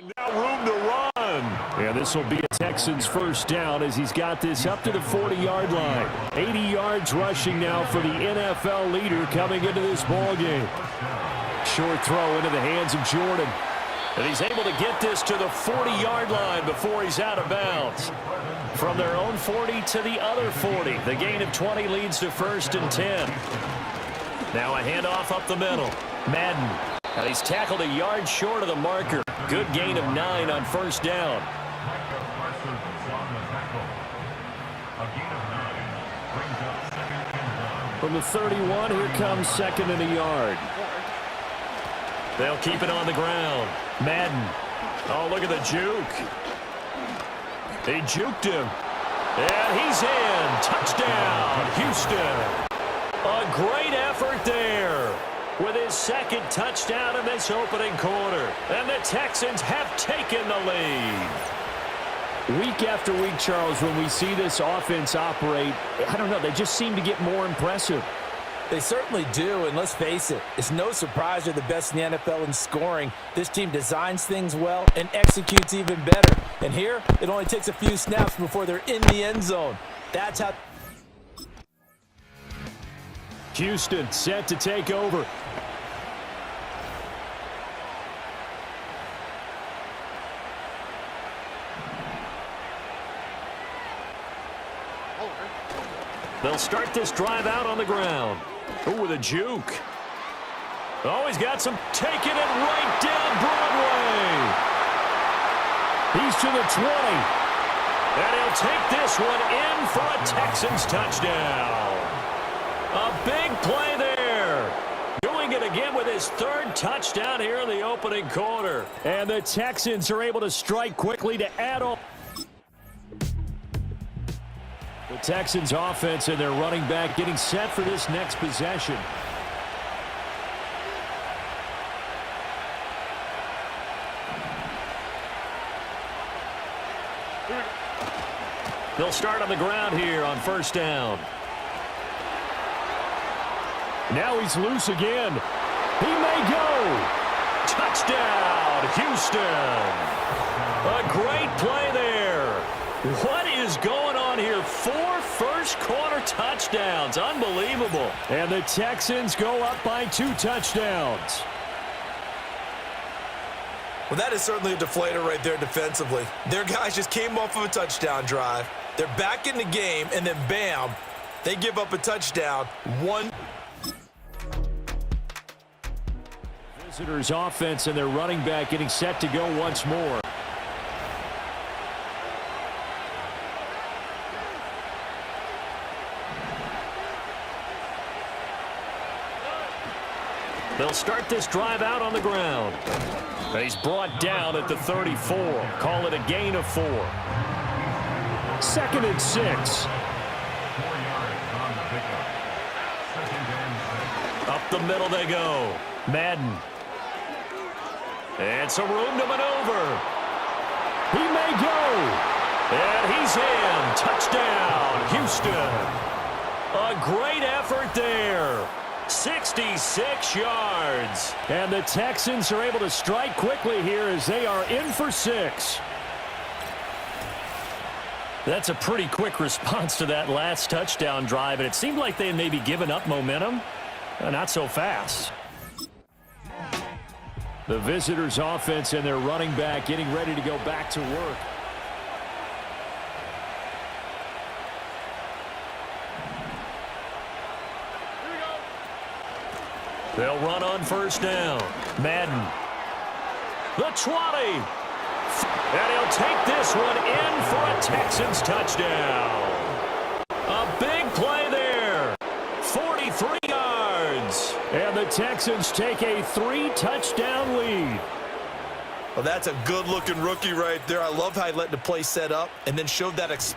Now room to run. And this will be a Texans first down as he's got this up to the 40-yard line. 80 yards rushing now for the NFL leader coming into this ballgame. Short throw into the hands of Jordan. And he's able to get this to the 40-yard line before he's out of bounds. From their own 40 to the other 40. The gain of 20 leads to 1st and 10. Now a handoff up the middle. Madden. And he's tackled a yard short of the marker. Good gain of 9 on first down. From the 31, here comes 2nd and a yard. They'll keep it on the ground. Madden. Oh, look at the juke. They juked him. And he's in. Touchdown, Houston. A great effort there with his 2nd touchdown in this opening quarter. And the Texans have taken the lead. Week after week, Charles, when we see this offense operate, I don't know, they just seem to get more impressive. They certainly do, and let's face it, it's no surprise they're the best in the NFL in scoring. This team designs things well and executes even better. And here, it only takes a few snaps before they're in the end zone. That's how... Houston set to take over. They'll start this drive out on the ground. Oh, with a juke. Oh, he's got some. Taking it right down Broadway. He's to the 20. And he'll take this one in for a Texans touchdown. A big play there. Doing it again with his 3rd touchdown here in the opening quarter. And the Texans are able to strike quickly to add on. The Texans offense and their running back getting set for this next possession. They'll start on the ground here on first down. Now he's loose again. He may go. Touchdown, Houston. A great play there. What is going on here? 4 first-quarter touchdowns. Unbelievable. And the Texans go up by 2 touchdowns. Well, that is certainly a deflator right there defensively. Their guys just came off of a touchdown drive. They're back in the game, and then bam, they give up a touchdown. Visitors offense and their running back getting set to go once more. They'll start this drive out on the ground. He's brought down at the 34. Call it a gain of 4. 2nd and 6. Up the middle they go. Madden. And some room to maneuver. He may go. And he's in. Touchdown, Houston. A great effort there. 66 yards. And the Texans are able to strike quickly here as they are in for 6. That's a pretty quick response to that last touchdown drive, and it seemed like they had maybe given up momentum. Not so fast. The visitors' offense and their running back getting ready to go back to work. They'll run on first down. Madden. The 20. And he'll take this one in for a Texans touchdown. A big play there. 43 yards. And the Texans take a 3-touchdown lead. Well, that's a good-looking rookie right there. I love how he let the play set up and then showed that.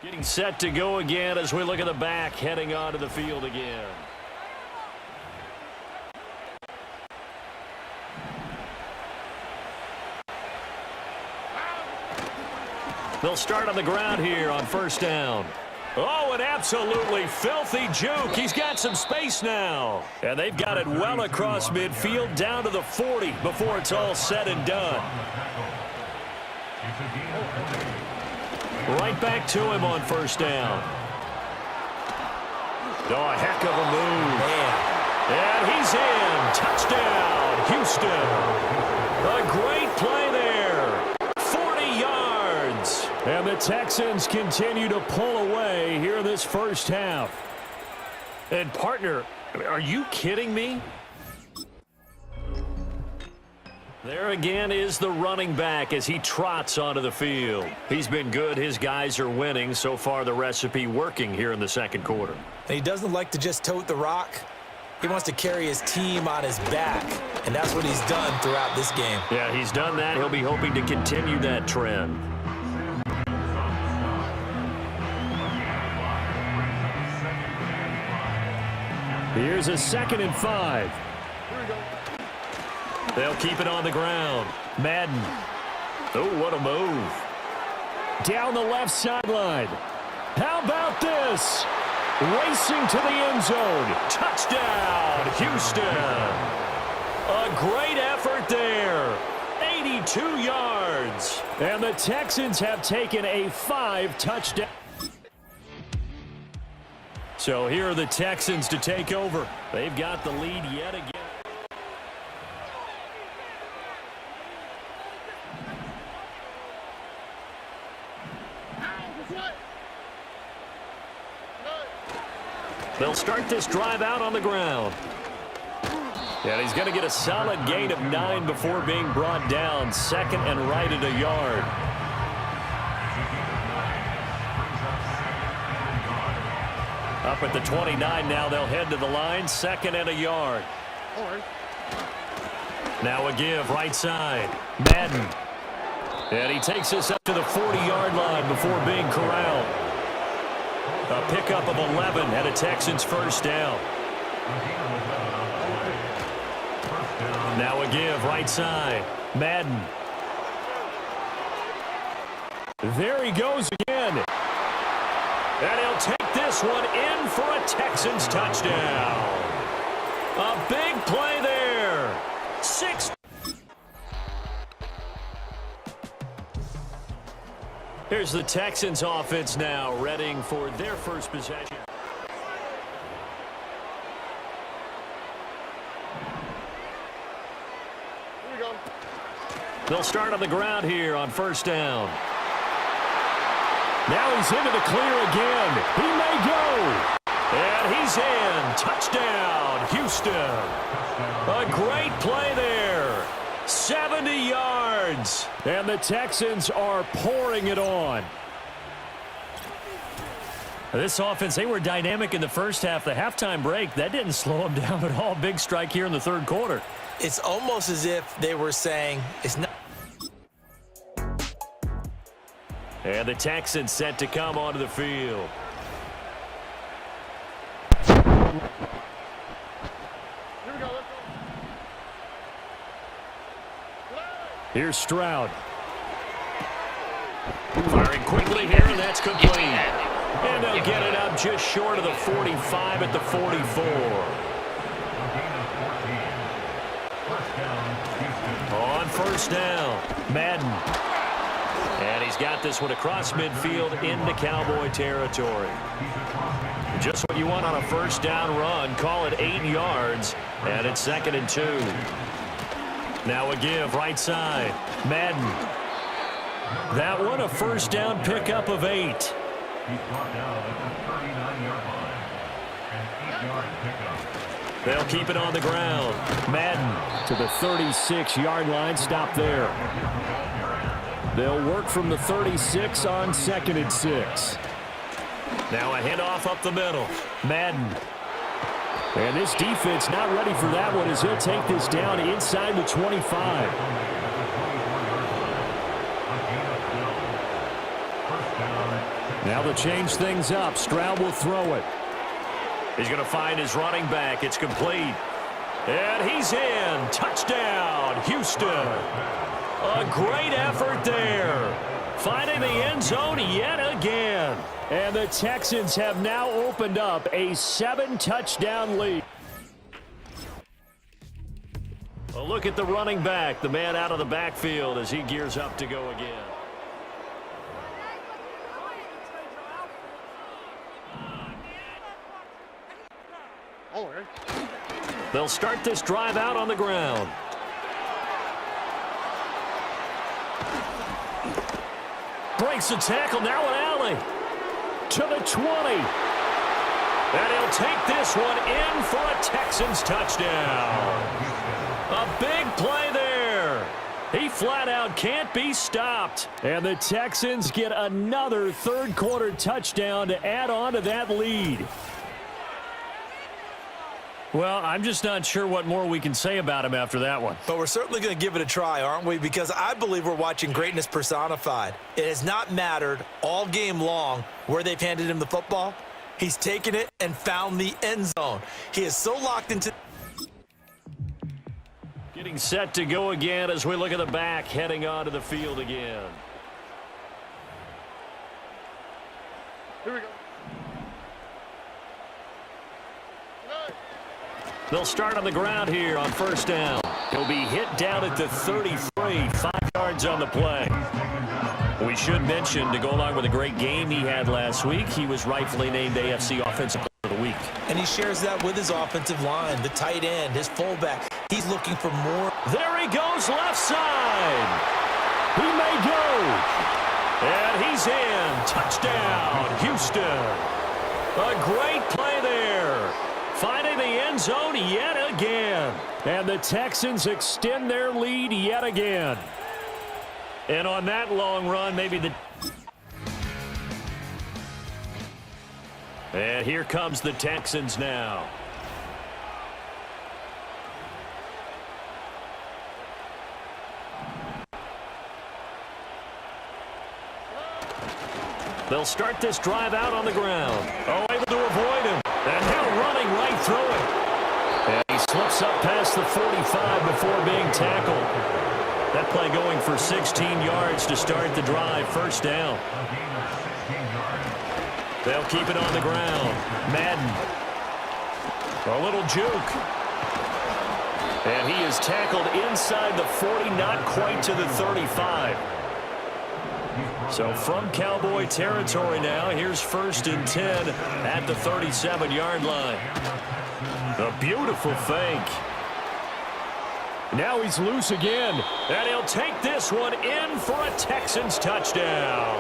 Getting set to go again as we look at the back heading onto the field again. They'll start on the ground here on first down. Oh, an absolutely filthy juke. He's got some space now. And they've got it well across midfield down to the 40 before it's all said and done. Right back to him on first down. Oh, a heck of a move. And he's in. Touchdown, Houston. A great play there. 40 yards. And the Texans continue to pull away here in this first half. And, partner, are you kidding me? There again is the running back as he trots onto the field. He's been good. His guys are winning. So far, the recipe working here in the second quarter. He doesn't like to just tote the rock. He wants to carry his team on his back, and that's what he's done throughout this game. Yeah, he's done that. He'll be hoping to continue that trend. Here's a 2nd and 5. They'll keep it on the ground. Madden. Oh, what a move. Down the left sideline. How about this? Racing to the end zone. Touchdown, Houston. A great effort there. 82 yards. And the Texans have taken a 5-touchdown. So here are the Texans to take over. They've got the lead yet again. They'll start this drive out on the ground. And he's going to get a solid gain of 9 before being brought down. 2nd and right at a yard. Up at the 29 now, they'll head to the line. 2nd and a yard. Now a give right side. Madden. And he takes us up to the 40-yard line before being corralled. A pickup of 11 and a Texans first down. Now a give right side. Madden. There he goes again. And he'll take this one in for a Texans touchdown. A big play there. 6. Here's the Texans offense now, readying for their first possession. Here we go. They'll start on the ground here on first down. Now he's into the clear again. He may go. And he's in. Touchdown, Houston. A great play there. 70 yards. And the Texans are pouring it on. This offense, they were dynamic in the first half. The halftime break, that didn't slow them down at all. Big strike here in the third quarter. It's almost as if they were saying, it's not. And the Texans set to come onto the field. Here we go. Let's go. Here's Stroud. Firing quickly here, and that's complete. And they'll get it up just short of the 45 at the 44. On first down, Madden. And he's got this one across midfield into Cowboy territory. Just what you want on a first down run. Call it 8 yards, and it's 2nd and 2. Now a give right side. Madden. That one a first down pickup of 8. They'll keep it on the ground. Madden to the 36-yard line. Stop there. They'll work from the 36 on 2nd and 6. Now a handoff up the middle. Madden. And this defense not ready for that one as he'll take this down inside the 25. Now they'll change things up. Stroud will throw it. He's going to find his running back. It's complete. And he's in. Touchdown, Houston. A great effort there. finding the end zone yet again. And the Texans have now opened up a 7-touchdown lead. A look at the running back, the man out of the backfield as he gears up to go again. They'll start this drive out on the ground. Breaks the tackle, now an alley. To the 20. And he'll take this one in for a Texans touchdown. A big play there. He flat out can't be stopped. And the Texans get another third-quarter touchdown to add on to that lead. Well, I'm just not sure what more we can say about him after that one. But we're certainly going to give it a try, aren't we? Because I believe we're watching greatness personified. It has not mattered all game long where they've handed him the football. He's taken it and found the end zone. He is so locked into... Getting set to go again as we look at the back, heading onto the field again. Here we go. They'll start on the ground here on first down. He'll be hit down at the 33, 5 yards on the play. We should mention, to go along with a great game he had last week, he was rightfully named AFC Offensive Player of the Week. And he shares that with his offensive line, the tight end, his fullback. He's looking for more. There he goes, left side. He may go. And he's in. Touchdown, Houston. A great play there. Finding the end zone yet again. And the Texans extend their lead yet again. And on that long run, maybe the... And here comes the Texans now. They'll start this drive out on the ground. Oh, able to avoid him. And now running right through it. And he slips up past the 45 before being tackled. That play going for 16 yards to start the drive. First down. They'll keep it on the ground. Madden. A little juke. And he is tackled inside the 40, not quite to the 35. So from Cowboy territory now, here's 1st and 10 at the 37-yard line. A beautiful fake. Now he's loose again. And he'll take this one in for a Texans touchdown.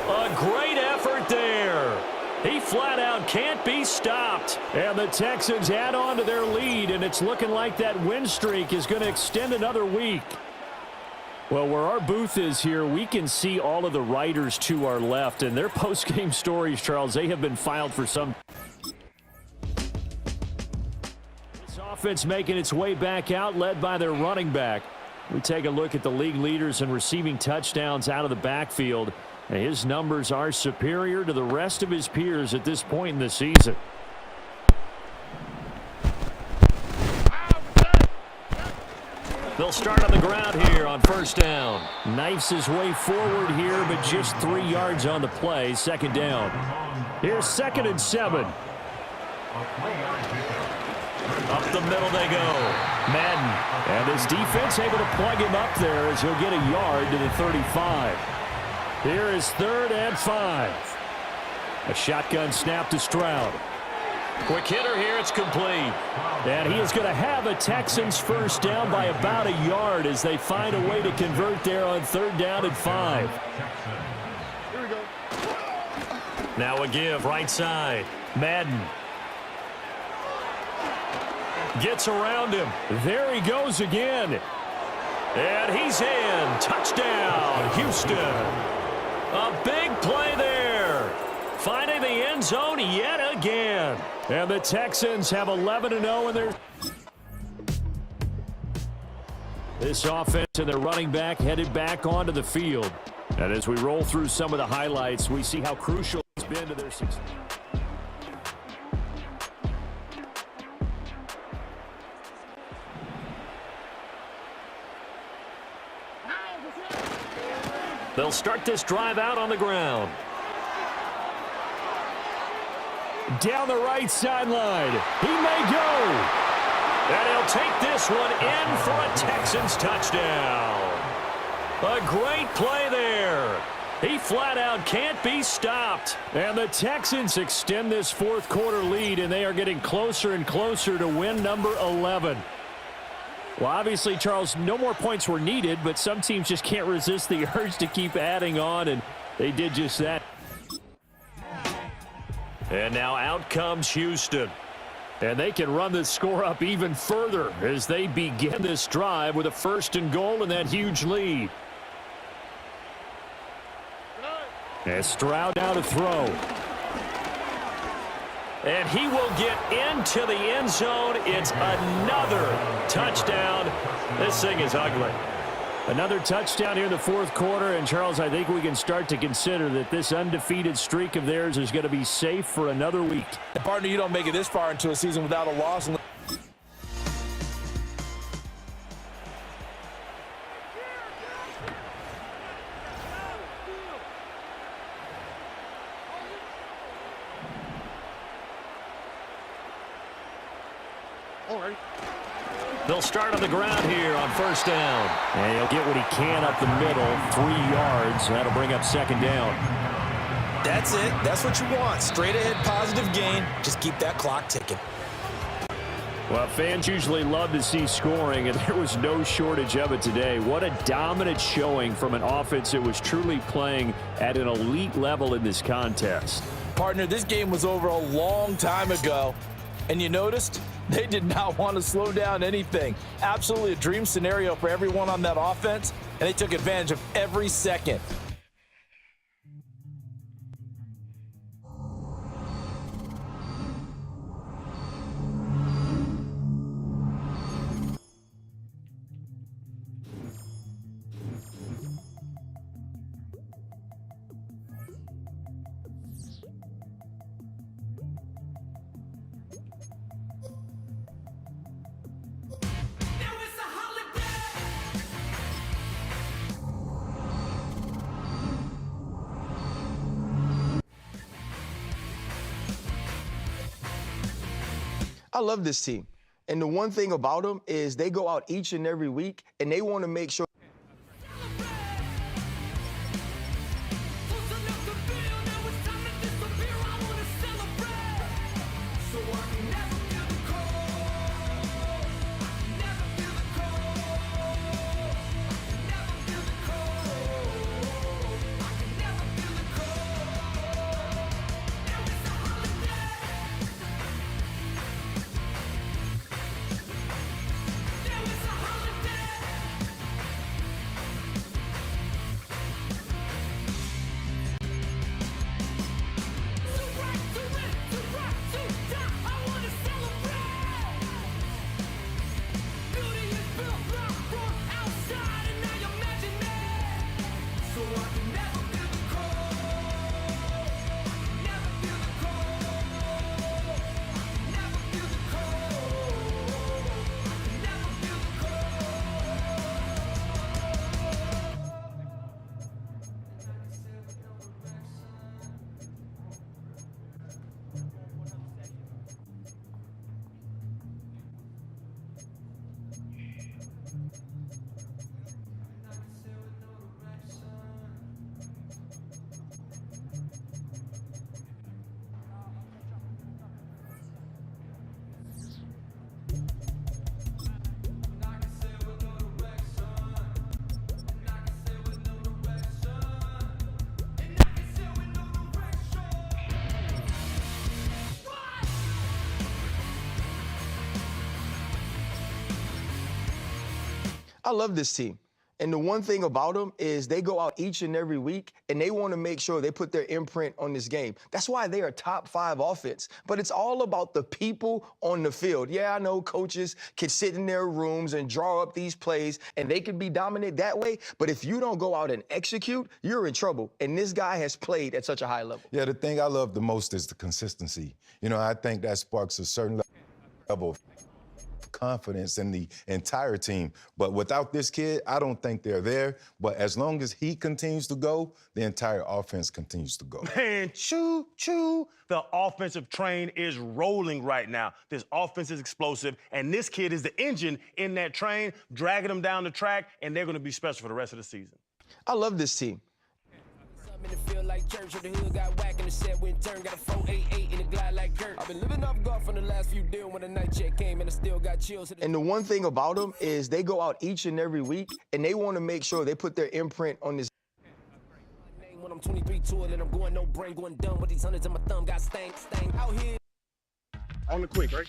A great effort there. He flat out can't be stopped. And the Texans add on to their lead, and it's looking like that win streak is going to extend another week. Well, where our booth is here, we can see all of the writers to our left, and their post-game stories, Charles, they have been filed for some. This offense making its way back out, led by their running back. We take a look at the league leaders in receiving touchdowns out of the backfield. His numbers are superior to the rest of his peers at this point in the season. They'll start on the ground here on first down. Knifes his way forward here, but just 3 yards on the play. Second down. Here's 2nd and 7. Up the middle they go. Madden. And his defense able to plug him up there as he'll get a yard to the 35. Here is 3rd and 5. A shotgun snap to Stroud. Quick hitter here, it's complete. And he is going to have a Texans first down by about a yard as they find a way to convert there on 3rd down and 5. Here we go. Now a give, right side. Madden. Gets around him. There he goes again. And he's in. Touchdown, Houston. A big play there. Finding the end zone yet again. And the Texans have 11-0 in their... This offense and their running back headed back onto the field. And as we roll through some of the highlights, we see how crucial it's been to their success. They'll start this drive out on the ground. Down the right sideline. He may go. And he'll take this one in for a Texans touchdown. A great play there. He flat out can't be stopped. And the Texans extend this fourth quarter lead, and they are getting closer and closer to win number 11. Well, obviously, Charles, no more points were needed, but some teams just can't resist the urge to keep adding on, and they did just that. And now out comes Houston. And they can run this score up even further as they begin this drive with a 1st and goal and that huge lead. As Stroud now to throw. And he will get into the end zone. It's another touchdown. This thing is ugly. Another touchdown here in the fourth quarter. And, Charles, I think we can start to consider that this undefeated streak of theirs is going to be safe for another week. And partner, you don't make it this far into a season without a loss. All right. They'll start on the ground here on 1st down. And he'll get what he can up the middle, 3 yards. That'll bring up 2nd down. That's it. That's what you want. Straight ahead positive gain. Just keep that clock ticking. Well, fans usually love to see scoring, and there was no shortage of it today. What a dominant showing from an offense that was truly playing at an elite level in this contest. Partner, this game was over a long time ago, and you noticed they did not want to slow down anything. Absolutely a dream scenario for everyone on that offense, and they took advantage of every second. I love this team. And the one thing about them is they go out each and every week, and they want to make sure. I love this team. And the one thing about them is they go out each and every week, and they want to make sure they put their imprint on this game. That's why they are top 5 offense. But it's all about the people on the field. Yeah, I know coaches can sit in their rooms and draw up these plays, and they can be dominant that way. But if you don't go out and execute, you're in trouble. And this guy has played at such a high level. Yeah, the thing I love the most is the consistency. You know, I think that sparks a certain level of confidence in the entire team. But without this kid, I don't think they're there. But as long as he continues to go, the entire offense continues to go. Man, choo. The offensive train is rolling right now. This offense is explosive, and this kid is the engine in that train, dragging them down the track, and they're going to be special for the rest of the season. I love this team. In the field like church, the hood got whack in the set when turn got a 488 in the glide like Kurt. I've been living off golf from the last few deals when the night check came and I still got chills. And the one thing about them is they go out each and every week and they want to make sure they put their imprint on this. When I'm 23 to it and I'm going no brain, going dumb with these hundreds in my thumb, got stank out here. On the quick, right?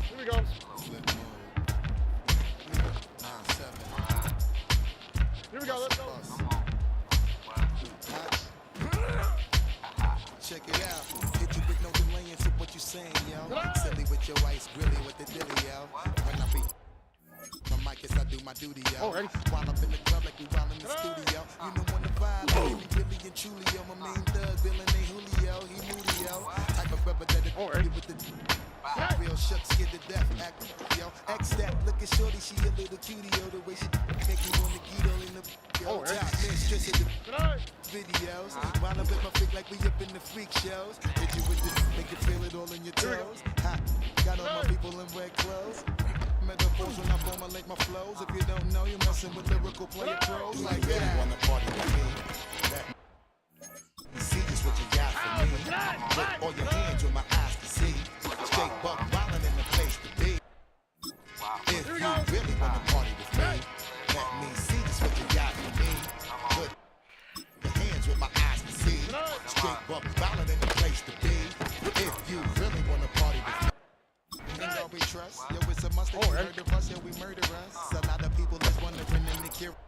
Here we go. Here we go, let's go. Check it out. Hit you with no delay into what you saying, yo. Silly with your ice, grilly with the dilly, yo. When I be my mic, yes, I do my duty, yo. Already. While up in the club like we while in the studio. You know when the vibe, baby, really and truly, yo. My main thug, Bill and Julio, he moody, yo. Type of rubber that it with the real shook, scared to death, act, yo. X that, look at shorty, she a little cutie, yo. The way she make me wanna get all in the, yo. Top mistress in the videos. While I'm with my freak like we up in the freak shows. Hit you with this, make you feel it all in your toes. Ha, got all my people in red clothes. Metaphors when I formulate my flows. If you don't know, you're messing with lyrical player pros like that. You wanna party with me? See just what you got for me. Put all your hands with my eyes to see. Straight buck wildin' in the place to be. If you really wanna party with me, let me see just what you got for me. Put your hands with my eyes to see. Straight buck wildin' in the place to be. If you really wanna party with me. And we trust, yo, it's a must that you heard of us, yo, we murder us. A lot of people that's wondering and they curious.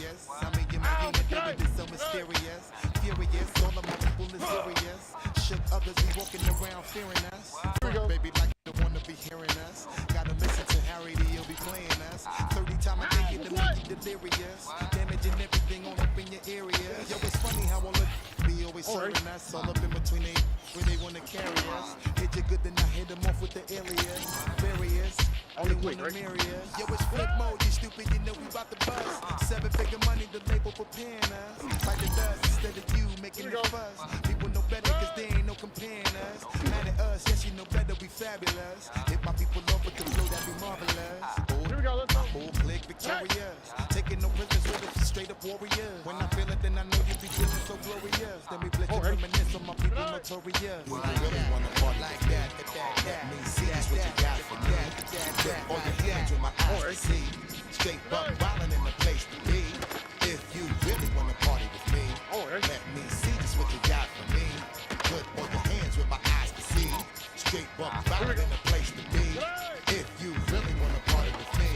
Yes, I mean, you know, it is so mysterious. Furious, all of my people is serious. Shook others be walking around fearing us. Baby, like you don't wanna be hearing us. Gotta listen to Harry, he'll be playing us. 30 times a day to make you delirious. Damaging everything all up in your area. Yo, it's funny how all of be always serving us. All up in between they where they wanna carry us. Hit you good, then I hit them off with the alias. Various. On the quick, right? Yo, it's flip mode, you stupid, you know we bout to buzz. 7-figure money, the label preparing us. Like the dust, instead of you making the fuss. People know better, cause they ain't no comparing us. Mad at us, yes, you know better, we fabulous. Hit my people up with the flow, that be marvelous. Here we go, let's go. Full click, victorious. Taking no prisoners with us, straight up warriors. When I feel it, then I know you be feeling so glorious. Then we blitz and reminisce on my people notorious. You really wanna party like that, let me see just what you got for me. All your hands with my eyes to see. Straight buck wildin' in the place to be. If you really wanna party with me, let me see just what you got for me. Put all your hands with my eyes to see. Straight buck wildin' in the place to be. If you really wanna party with me.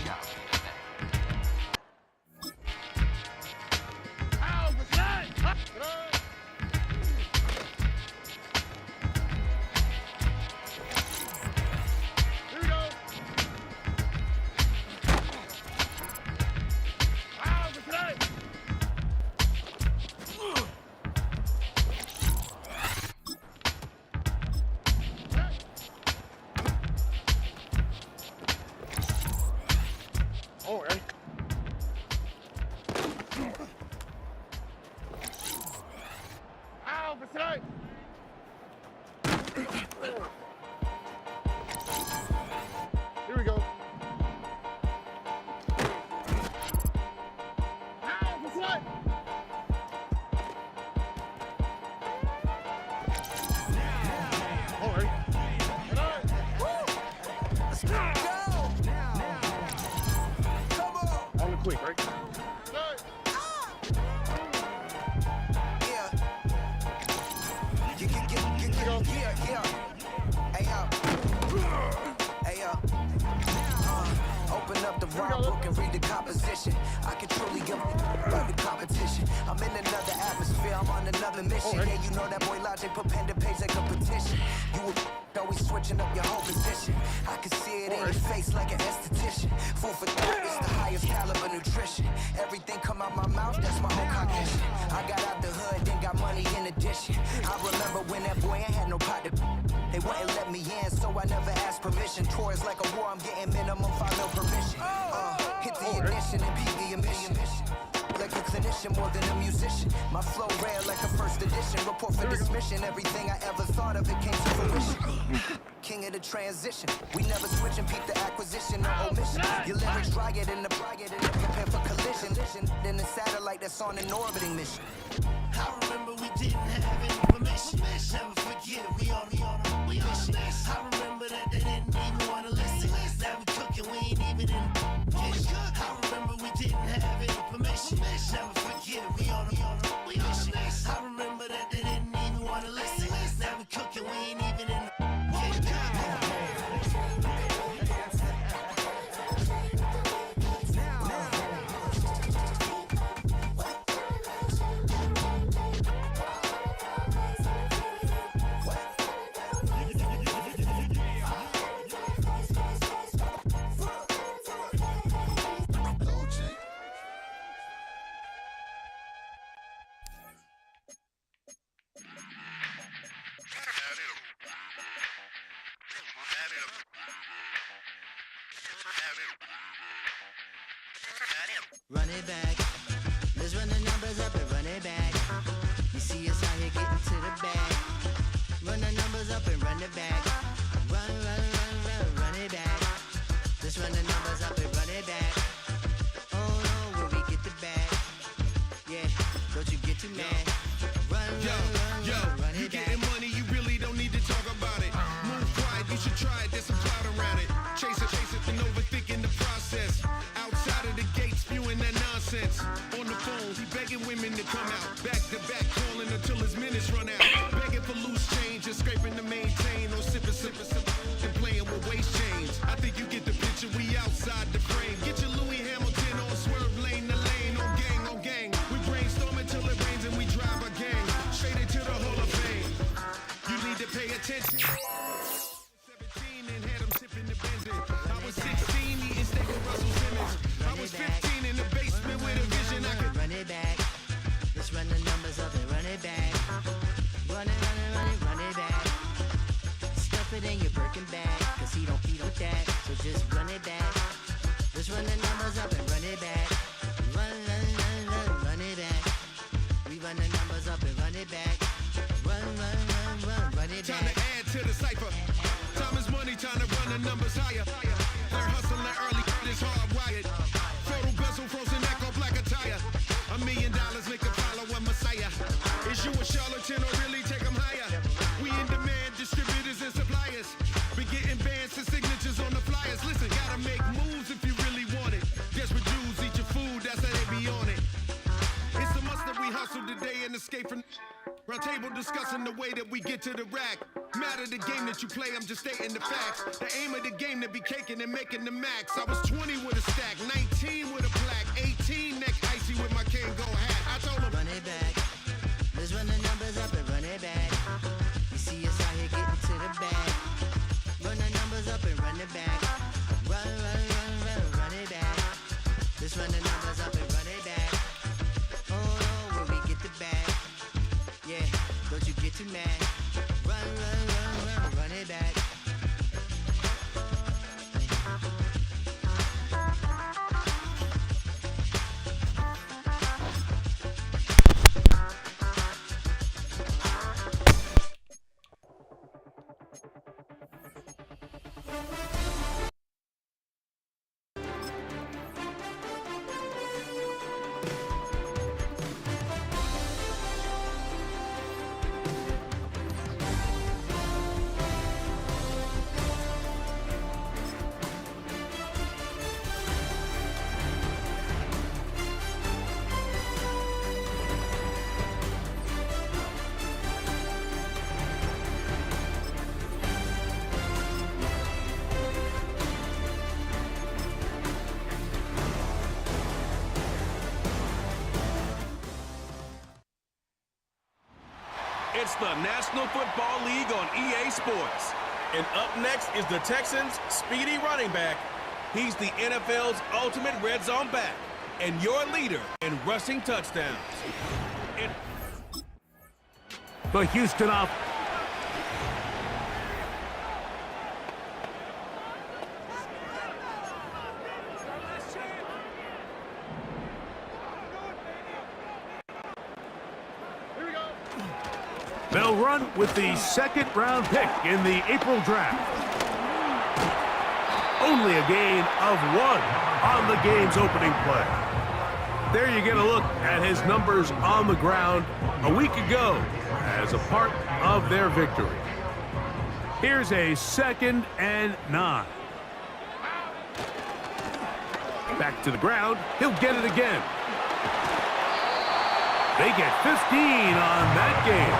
Here we go. On the quick, right? Open up the rhyme book and read the composition. I can truly give about the competition. I'm in another atmosphere, I'm on another mission. Yeah, you know that boy Logic put pen to page like a petition. You were always switching up your whole position. I can see it in your face like an esthetician. Food for thought, it's the highest caliber nutrition. Everything come out my mouth, that's my own cognition. I got out the hood, then got money in addition. I mission more than a musician. My flow rare like a first edition. Report for dismission. Everything I ever thought of, it came to fruition. King of the transition. We never switch and peep the acquisition or omission. Your lyrics dry it in the prepare for collision. Then the satellite that's on an orbiting mission. I remember we didn't have any permission. Never forget it, we on a mission. I remember that they didn't even want to listen. Now we cooking, we ain't even in the kitchen. I remember we didn't have any permission. Never forget it, we on a mission. I remember that they didn't even want to listen. Now we cooking, we ain't even in the kitchen. Run it back. Let's run the numbers up and run it back. You see us out here getting to the bag. Run the numbers up and run it back. Run it back. Let's run the numbers up and run it back. Oh no, when we get the bag. Yeah, don't you get too mad. Run it back. You getting money, you really don't need to talk about it. Move quiet, you should try it, there's some clout around it. Chase it, and overthinking the process. Outside of the gate, spewing that nonsense. On the phone, he begging women to come out. Back to back, calling until his minutes run out. Begging for loose change and scraping to maintain. Or sipping, and playing with waist chains. I think you get the picture, we outside the frame. Get your Louis Hamilton on swerve lane to lane. On gang. We brainstorm until it rains and we drive a gang. Straight into the Hall of Fame. You need to pay attention. 17 and had him sipping the Benz. I was 16, eating steak with Russell Simmons. I was 15 in the basement with a vision. I could run it back. Let's run the numbers up and run it back. Run it back. Stuff it in your Birkin bag, cause he don't with that. So just run it back. Let's run the numbers up and run it back. Run it back. We run the numbers up and run it back. Run it back. time to add to the cipher. Time is money, time to run the numbers higher. Learn hustling early, it's hardwired. Photo bezel, frozen neck off like a tire. $1 million make a follow a messiah. Is you a charlatan or really take them higher? We in demand, distributors and suppliers. Be getting bands and signatures on the flyers. Listen, gotta make moves if you really want it. Desperate Jews eat your food, that's how they be on it. It's a must that we hustle today and escape from round table discussing the way that we get to the rack. Matter the game that you play, I'm just stating the facts. The aim of the game to be caking and making the max. I was 20 with a stack, 19 with a plaque, 18 neck icy with my Kango hat. I told him, run it back. Let's run the numbers up and run it back. You see us out here getting to the bag. Run the numbers up and run it back. Run it back. Let's run the numbers up and run it back. Oh no, when we get the bag. Yeah, don't you get too mad. Run it back. It's the National Football League on EA Sports. And up next is the Texans' speedy running back. He's the NFL's ultimate red zone back and your leader in rushing touchdowns. The Houston offense. They'll run with the second-round pick in the April draft. Only a gain of 1 on the game's opening play. There you get a look at his numbers on the ground a week ago as a part of their victory. Here's a 2nd and 9. Back to the ground. He'll get it again. They get 15 on that game.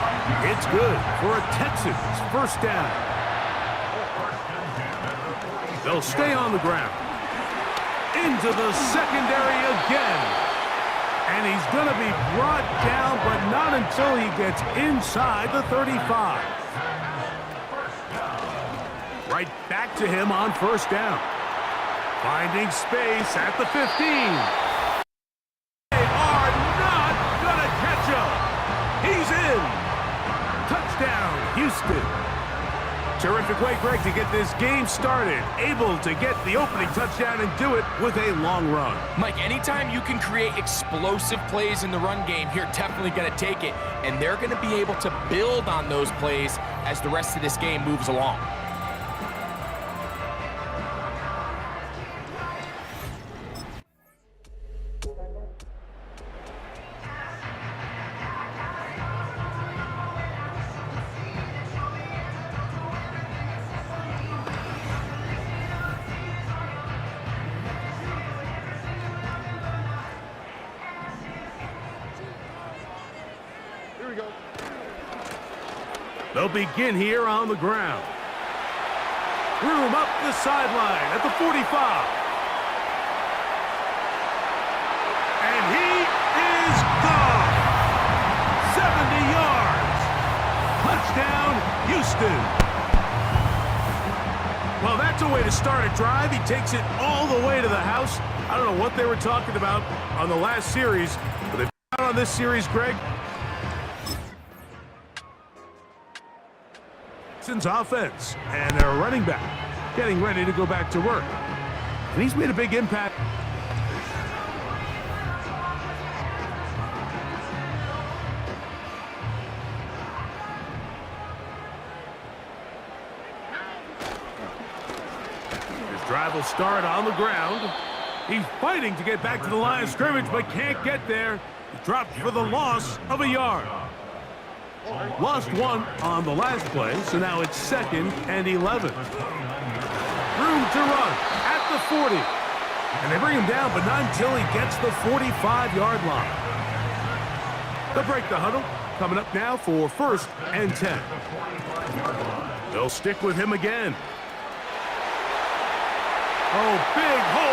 It's good for a Texans first down. They'll stay on the ground. Into the secondary again. And he's going to be brought down, but not until he gets inside the 35. Right back to him on first down. Finding space at the 15. He's in. Touchdown, Houston. Terrific way, Greg, to get this game started. Able to get the opening touchdown and do it with a long run. Mike, anytime you can create explosive plays in the run game, you're definitely going to take it. And they're going to be able to build on those plays as the rest of this game moves along. They'll begin here on the ground. Room up the sideline at the 45. And he is gone. 70 yards. Touchdown, Houston. Well, that's a way to start a drive. He takes it all the way to the house. I don't know what they were talking about on the last series, but they've got on this series, Greg. Offense and their running back getting ready to go back to work, and he's made a big impact. His drive will start on the ground. He's fighting to get back to the line of scrimmage but can't get there. He dropped for the loss of a yard. Lost 1 on the last play, so now it's 2nd and 11. Room to run at the 40. And they bring him down, but not until he gets the 45-yard line. They'll break the huddle. Coming up now for 1st and 10. They'll stick with him again. Oh, big hole